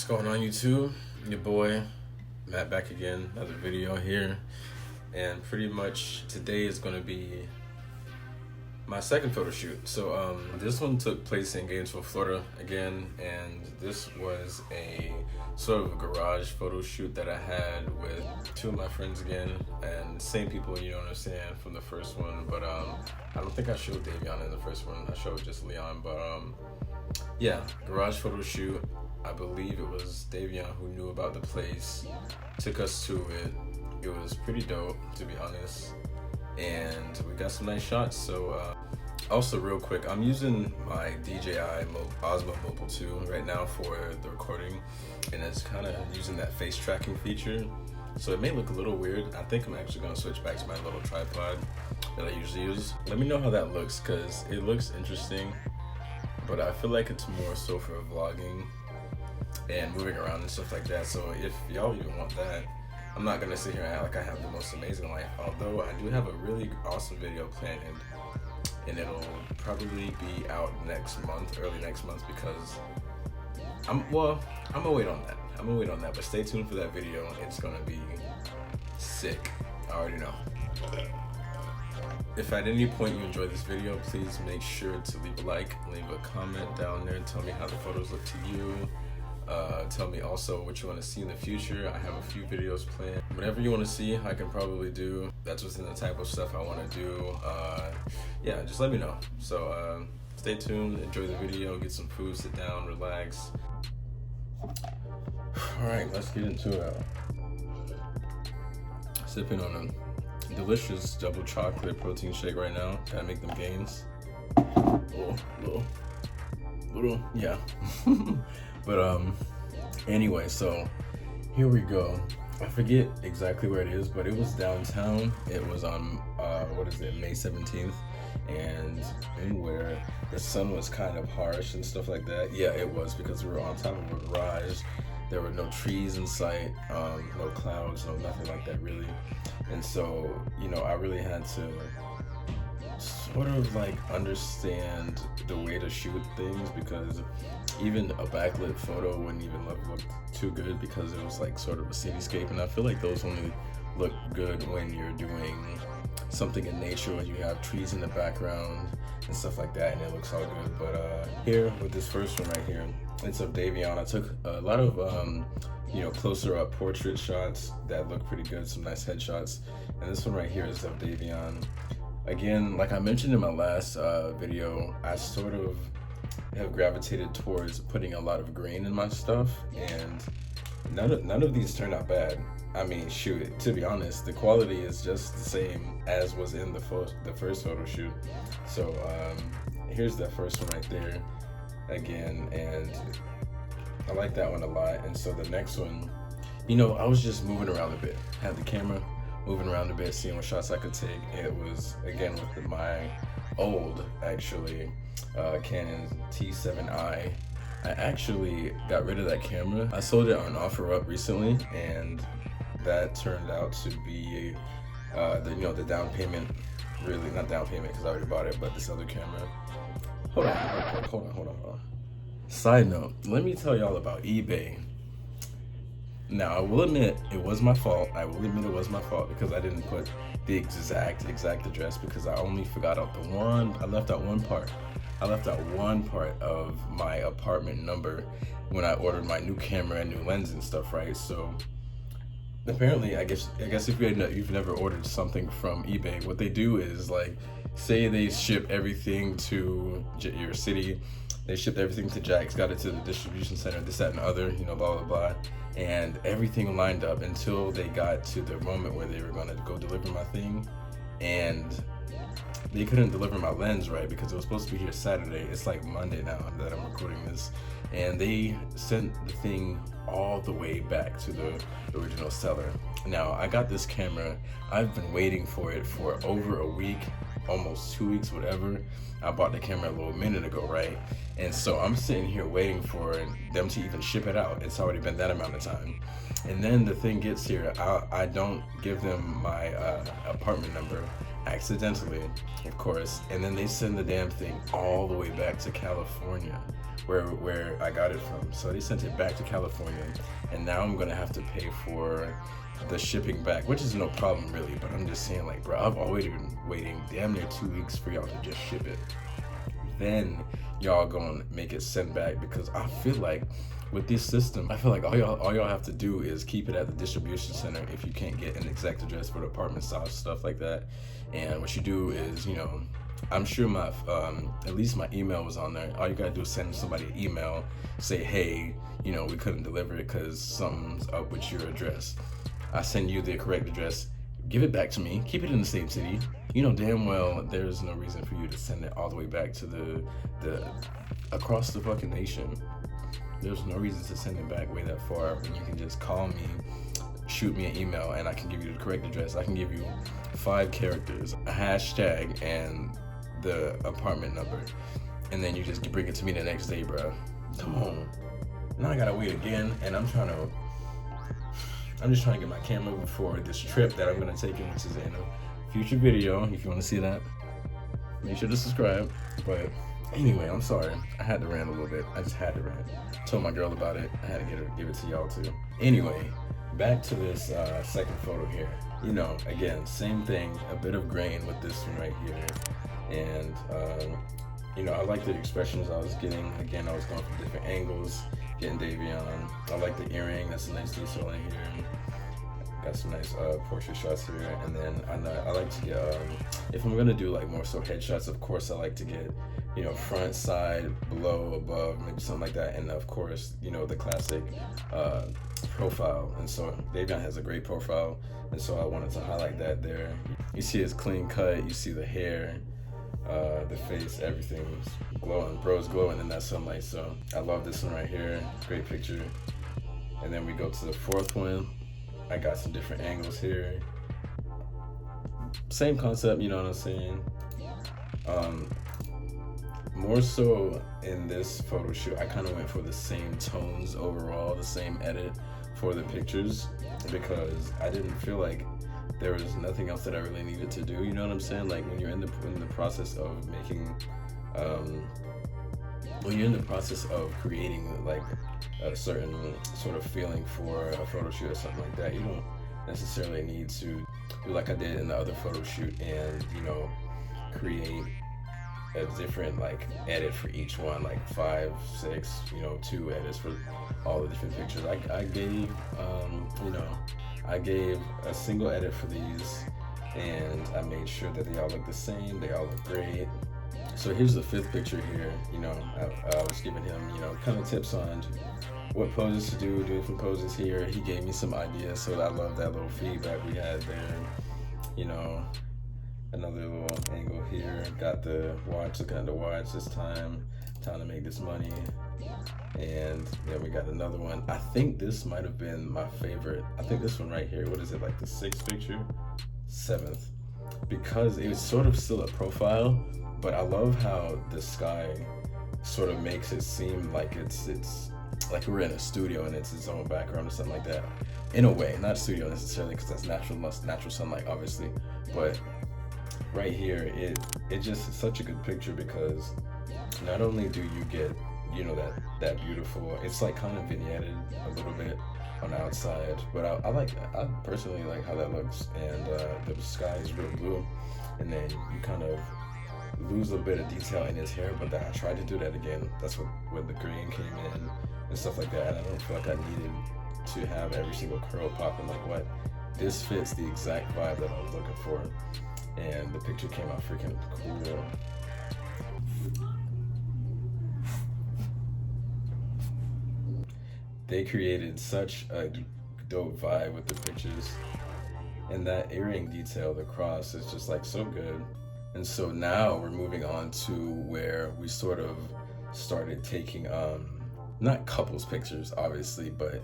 What's going on, YouTube? Your boy Matt back again, another video here, and pretty much today is going to be my second photo shoot. So this one took place in Gainesville, Florida again, and this was a sort of a garage photo shoot that I had with two of my friends again, and same people, you know what I'm saying, from the first one. But I don't think I showed Davion in the first one. I showed just Leon. But yeah, garage photo shoot. I believe it was Davion who knew about the place, took us to it. It was pretty dope, to be honest, and we got some nice shots. So also real quick, I'm using my DJI Osmo Mobile 2 right now for the recording, and it's kind of using that face tracking feature, so it may look a little weird. I think I'm actually going to switch back to my little tripod that I usually use. Let me know how that looks, because it looks interesting, but I feel like it's more so for vlogging and moving around and stuff like that. So if y'all even want that, I'm not gonna sit here and act like I have the most amazing life, although I do have a really awesome video planned, and it'll probably be out next month, early next month, because I'm gonna wait on that. But stay tuned for that video. It's gonna be sick. I already know. If at any point you enjoyed this video, please make sure to leave a like, leave a comment down there, and tell me how the photos look to you. Tell me also what you want to see in the future. I have a few videos planned. Whatever you want to see, I can probably do. That's within the type of stuff I want to do. Yeah, just let me know. So stay tuned, enjoy the video, get some food, sit down, relax. Alright, let's get into it. Sipping on a delicious double chocolate protein shake right now. Gotta make them gains. Little, yeah. But anyway, so here we go. I forget exactly where it is, but it was downtown. It was on May 17th, and where the sun was kind of harsh and stuff like that. Yeah, it was, because we were on top of a garage. There were no trees in sight, no clouds, no nothing like that really. And so, you know, I really had to sort of like understand the way to shoot things, because even a backlit photo wouldn't even look too good, because it was like sort of a cityscape, and I feel like those only look good when you're doing something in nature, when you have trees in the background and stuff like that, and it looks all good. But here with this first one right here, it's of Davion. I took a lot of you know, closer up portrait shots that look pretty good, some nice headshots, and this one right here is of Davion. Again, like I mentioned in my last video, I sort of have gravitated towards putting a lot of grain in my stuff, and none of these turned out bad. I mean, shoot, to be honest, the quality is just the same as was in the first photo shoot. So here's that first one right there again, and I like that one a lot. And so the next one, you know, I was just moving around a bit, had the camera moving around a bit, seeing what shots I could take. It was again with my old, actually, Canon T7i. I actually got rid of that camera. I sold it on OfferUp recently, and that turned out to be the down payment. Really, not down payment, because I already bought it, but this other camera. Hold on. Side note, let me tell y'all about eBay. Now, I will admit it was my fault. Because I didn't put the exact address, because I only forgot out I left out one part. I left out one part of my apartment number when I ordered my new camera and new lens and stuff, right? So apparently, I guess if you've never ordered something from eBay, what they do is, like, say they ship everything to your city, they shipped everything to Jack's, got it to the distribution center, this, that, and the other, you know, blah, blah, blah. And everything lined up until they got to the moment where they were gonna go deliver my thing. And they couldn't deliver my lens, right? Because it was supposed to be here Saturday. It's like Monday now that I'm recording this. And they sent the thing all the way back to the original seller. Now, I got this camera. I've been waiting for it for over a week, almost 2 weeks, whatever. I bought the camera a little minute ago, right? And so I'm sitting here waiting for them to even ship it out. It's already been that amount of time. And then the thing gets here, I don't give them my apartment number. accidentally, of course, and then they send the damn thing all the way back to California, where I got it from. So they sent it back to California, and now I'm gonna have to pay for the shipping back, which is no problem really, but I'm just saying, like, bro, I've already been waiting damn near 2 weeks for y'all to just ship it. Then y'all gonna make it sent back, because I feel like with this system, I feel like all y'all have to do is keep it at the distribution center if you can't get an exact address for the apartment size, stuff like that. And what you do is, you know, I'm sure my at least my email was on there. All you gotta do is send somebody an email, say, hey, you know, we couldn't deliver it because something's up with your address. I send you the correct address, give it back to me, keep it in the same city. You know damn well there's no reason for you to send it all the way back to the across the fucking nation. There's no reason to send it back way that far when you can just call me, shoot me an email, and I can give you the correct address. I can give you 5 characters, a hashtag, and the apartment number, and then you just bring it to me the next day, bro. Come on. Now I gotta wait again, and I'm just trying to get my camera before this trip that I'm gonna take in, which is in a future video. If you wanna see that, make sure to subscribe. But anyway, I'm sorry. I had to rant a little bit. I just had to rant. Told my girl about it. I had to give it to y'all too. Anyway, back to this second photo here. You know, again, same thing, a bit of grain with this one right here. And, you know, I like the expressions I was getting. Again, I was going from different angles, getting Davion. I like the earring, that's a nice detail in here. Got some nice portrait shots here. And then I like to get, if I'm gonna do like more so headshots, of course I like to get, you know, front, side, below, above, maybe something like that. And of course, you know, the classic profile. And so Davion has a great profile, and so I wanted to highlight that there. You see his clean cut, you see the hair, the face, everything's glowing. Bro's glowing in that sunlight. So I love this one right here. Great picture. And then we go to the fourth one. I got some different angles here. Same concept, you know what I'm saying? More so in this photo shoot, I kind of went for the same tones overall, the same edit for the pictures, because I didn't feel like there was nothing else that I really needed to do. You know what I'm saying? Like when you're in the process of making, when you're in the process of creating like a certain sort of feeling for a photo shoot or something like that, you don't necessarily need to do like I did in the other photo shoot and, you know, create a different like edit for each one, like 5, 6, you know, 2 edits for all the different pictures. I gave, you know, I gave a single edit for these, and I made sure that they all look the same, they all look great. So here's the 5th picture here. You know, I was giving him, you know, kind of tips on what poses to do different poses here. He gave me some ideas, so I love that little feedback we had there. You know, another little angle here. Got the watch, looking at the watch this time to make this money. And then we got another one. I think this might have been my favorite. I think this one right here, what is it, like the 6th picture? 7th. Because it was sort of still a profile, but I love how the sky sort of makes it seem like it's like we're in a studio and it's its own background or something like that. In a way, not studio necessarily, because that's natural sunlight, obviously. But right here, it just is such a good picture, because not only do you get, you know, that beautiful, it's like kind of vignetted a little bit on the outside, but I personally like how that looks. And the sky is real blue, and then you kind of lose a bit of detail in his hair, but then I tried to do that again. That's when the green came in and stuff like that. And I don't feel like I needed to have every single curl popping like what. This fits the exact vibe that I was looking for, and the picture came out freaking cool. They created such a dope vibe with the pictures, and that earring detail, the cross, is just like so good. And so now we're moving on to where we sort of started taking, not couples pictures, obviously, but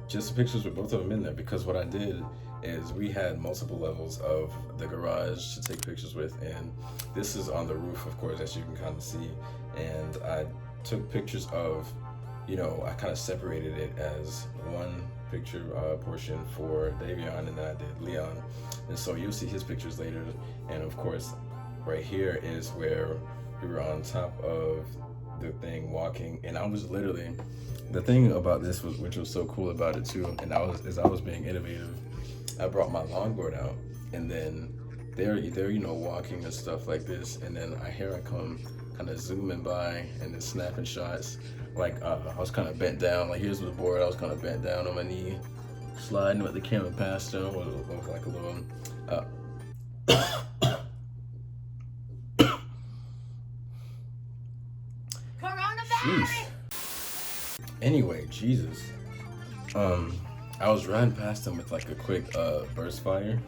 just pictures with both of them in there. Because what I did is we had multiple levels of the garage to take pictures with, and this is on the roof, of course, as you can kind of see. And I took pictures of, you know, I kind of separated it as one picture portion for Davion, and then I did Leon. And so you'll see his pictures later. And of course, right here is where we were on top of the thing walking, and I was literally, the thing about this was, which was so cool about it too, and I was being innovative. I brought my longboard out, and then they're you know, walking and stuff like this, and then here I come kind of zooming by and then snapping shots. Like I was kind of bent down, like here's the board, I was kind of bent down on my knee, sliding with the camera past them with like a little coronavirus. Anyway, Jesus. I was riding past them with like a quick burst fire,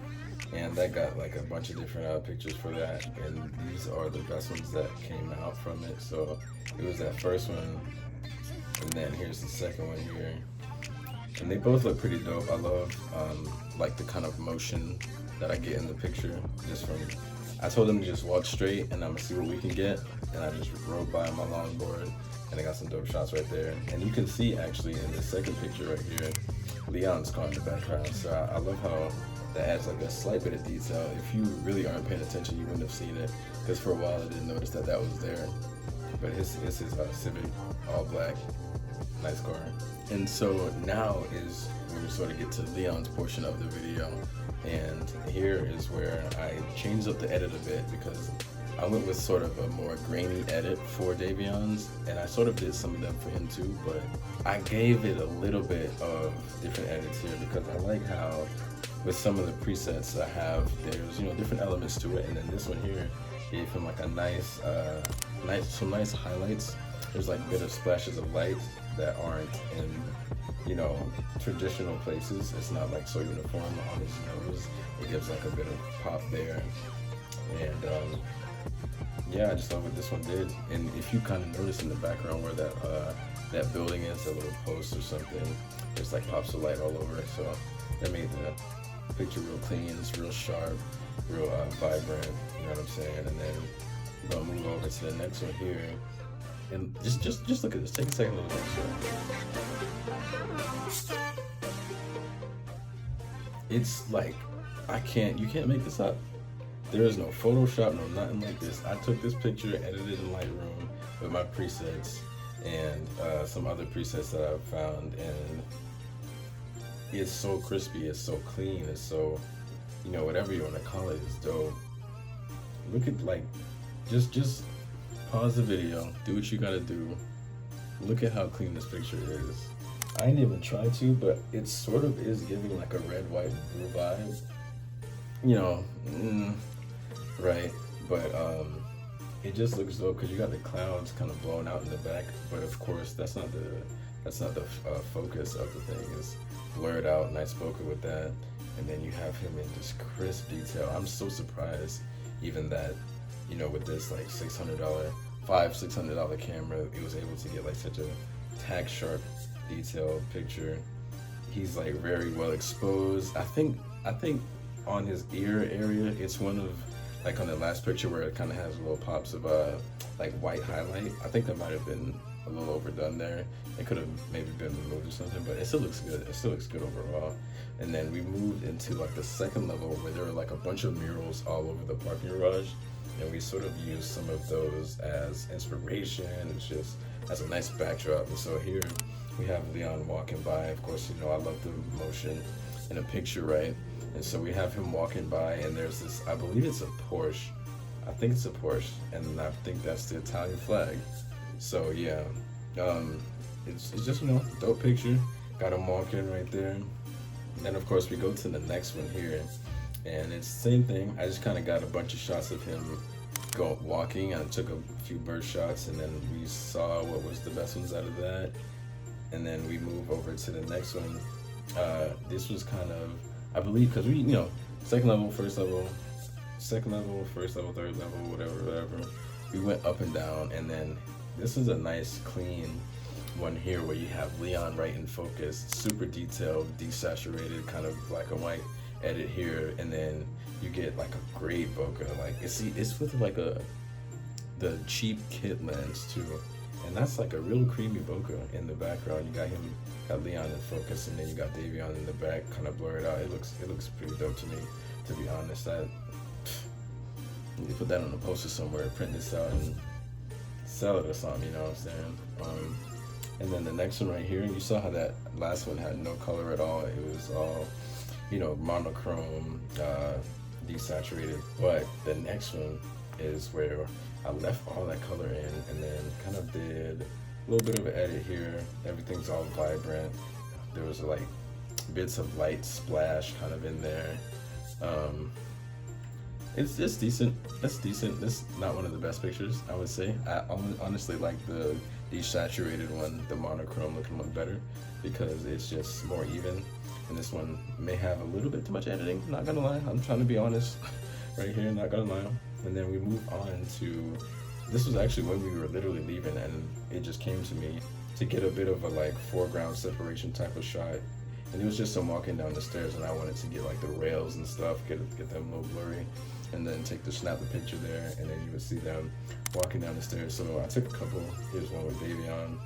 and that got like a bunch of different pictures for that, and these are the best ones that came out from it. So it was that first one, and then here's the second one here, and they both look pretty dope. I love like the kind of motion that I get in the picture just from, I told them to just walk straight and I'm gonna see what we can get, and I just rode by on my longboard and I got some dope shots right there. And you can see actually in the second picture right here, Leon's car in the background. So I love how that adds like a slight bit of detail. If you really aren't paying attention, you wouldn't have seen it, because for a while I didn't notice that that was there. But it's his Civic, all black, nice car. And so now is when we sort of get to Leon's portion of the video. And here is where I changed up the edit a bit, because I went with sort of a more grainy edit for Davion's, and I sort of did some of them for him too, but I gave it a little bit of different edits here, because I like how with some of the presets I have, there's, you know, different elements to it. And then this one here gave him like a nice, some nice highlights. There's like a bit of splashes of light that aren't in, you know, traditional places. It's not like so uniform on his nose. It gives like a bit of pop there. And yeah, I just love what this one did. And if you kind of notice in the background where that building is, a little post or something, just like pops of light all over it. So that made the picture real clean. It's real sharp, real vibrant. You know what I'm saying? And then we're gonna move over to the next one here. And just look at this. Take a second to look at this. It's like, you can't make this up. There is no Photoshop, no nothing like this. I took this picture, edited in Lightroom with my presets and some other presets that I've found, and it's so crispy, it's so clean, it's so, you know, whatever you want to call it, it's dope. Look at, like, just pause the video, do what you gotta do. Look at how clean this picture is. I didn't even try to, but it sort of is giving like a red, white, blue vibe. You know, right? But it just looks dope because you got the clouds kind of blown out in the back. But of course, that's not the focus of the thing. It's blurred out, nice spoken with that, and then you have him in just crisp detail. I'm so surprised, even that, you know, with this like $600 camera, it was able to get like such a tack sharp detailed picture. He's like very well exposed. I think on his ear area, it's one of, like on the last picture where it kind of has little pops of like white highlight. I think that might have been a little overdone there. It could have maybe been removed or something, but it still looks good. It still looks good overall. And then we moved into like the second level where there were like a bunch of murals all over the parking garage, and we sort of used some of those as inspiration. It's just as a nice backdrop. And so here we have Leon walking by. Of course, you know, I love the motion in a picture, right? And so we have him walking by, and there's this, I believe it's a Porsche. I think it's a Porsche, and I think that's the Italian flag. So yeah, it's just, you know, dope picture. Got him walking right there. And then of course we go to the next one here, and it's the same thing. I just kind of got a bunch of shots of him walking. I took a few bird shots, and then we saw what was the best ones out of that. And then we move over to the next one. This was kind of, I believe, because we, you know, second level, first level, third level, whatever. We went up and down, and then this is a nice clean one here where you have Leon right in focus, super detailed, desaturated, kind of black and white edit here, and then you get like a great bokeh. Like it's with like the cheap kit lens too, And that's like a real creamy bokeh in the background. You got Leon in focus, and then you got Davion in the back, kind of blurred out. It looks pretty dope to me, to be honest. You put that on a poster somewhere, print this out, and sell it or something. You know what I'm saying? And then the next one right here, you saw how that last one had no color at all. It was all, you know, monochrome, desaturated. But the next one is where I left all that color in, and then kind of did a little bit of an edit here. Everything's all vibrant. There was like bits of light splash kind of in there. It's decent. That's decent. This is not one of the best pictures, I would say. I honestly like the desaturated one, the monochrome looking one better, because it's just more even. And this one may have a little bit too much editing, not gonna lie. I'm trying to be honest right here, not gonna lie. And then we move on to, this was actually when we were literally leaving, and it just came to me to get a bit of a like foreground separation type of shot. And it was just them walking down the stairs, and I wanted to get like the rails and stuff, get them a little blurry, and then snap the picture there, and then you would see them walking down the stairs. So I took a couple. Here's one with Davion,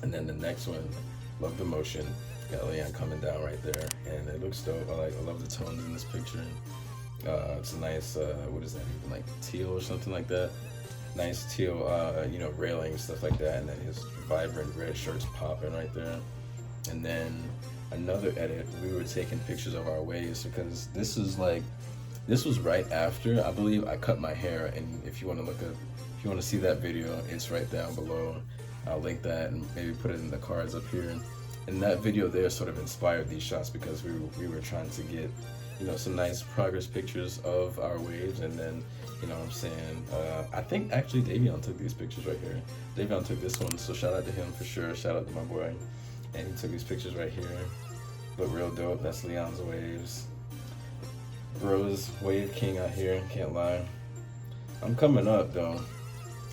and then the next one, love the motion. Got Leon coming down right there, and it looks dope. I love the tones in this picture. It's a nice, what is that even, like teal or something like that? Nice teal, you know, railing, stuff like that, and then his vibrant red shirts popping right there. And then another edit, we were taking pictures of our waves, because this was right after, I believe, I cut my hair. And if you want to see that video, it's right down below. I'll link that and maybe put it in the cards up here. And that video there sort of inspired these shots, because we were trying to get, you know, some nice progress pictures of our waves. And then, you know what I'm saying, I think actually Davion took these pictures right here. Davion took this one, so shout out to him for sure. Shout out to my boy. And he took these pictures right here. Look real dope. That's Leon's waves. Bro's wave king out here, can't lie. I'm coming up though.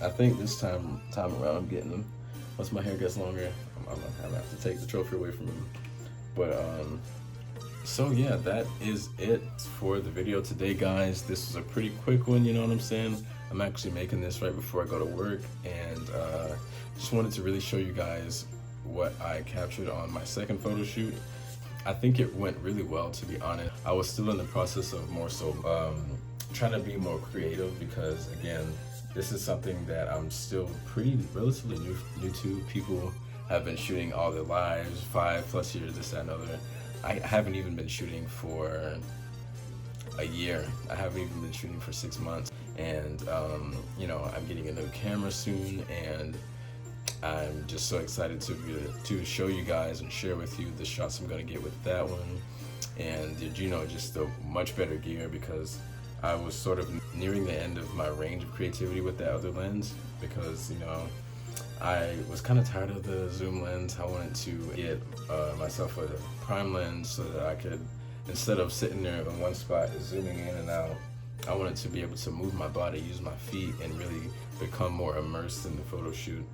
I think this time around I'm getting them. Once my hair gets longer, I'm gonna have to take the trophy away from him. But so yeah, that is it for the video today, guys. This was a pretty quick one, you know what I'm saying? I'm actually making this right before I go to work, and just wanted to really show you guys what I captured on my second photo shoot. I think it went really well, to be honest. I was still in the process of more so trying to be more creative, because again, this is something that I'm still relatively new to. People have been shooting all their lives, 5+ years, this, that, and other. I haven't even been shooting for a year. I haven't even been shooting for 6 months. And you know, I'm getting a new camera soon, and I'm just so excited to show you guys and share with you the shots I'm gonna get with that one. And you know, just a much better gear, because I was sort of nearing the end of my range of creativity with that other lens, because, you know, I was kind of tired of the zoom lens. I wanted to get myself a prime lens so that I could, instead of sitting there in one spot zooming in and out, I wanted to be able to move my body, use my feet, and really become more immersed in the photo shoot.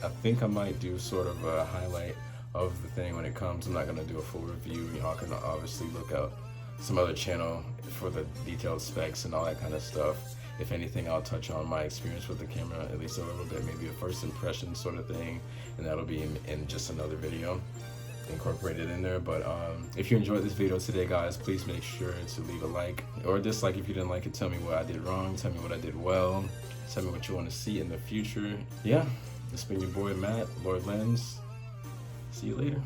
I think I might do sort of a highlight of the thing when it comes. I'm not going to do a full review. Y'all can obviously look out some other channel for the detailed specs and all that kind of stuff. If anything, I'll touch on my experience with the camera at least a little bit, maybe a first impression sort of thing, and that'll be in just another video incorporated in there. But if you enjoyed this video today, guys, please make sure to leave a like or a dislike if you didn't like it. Tell me what I did wrong, tell me what I did well, tell me what you want to see in the future. Yeah, it's been your boy Matt, Lord Lens. See you later.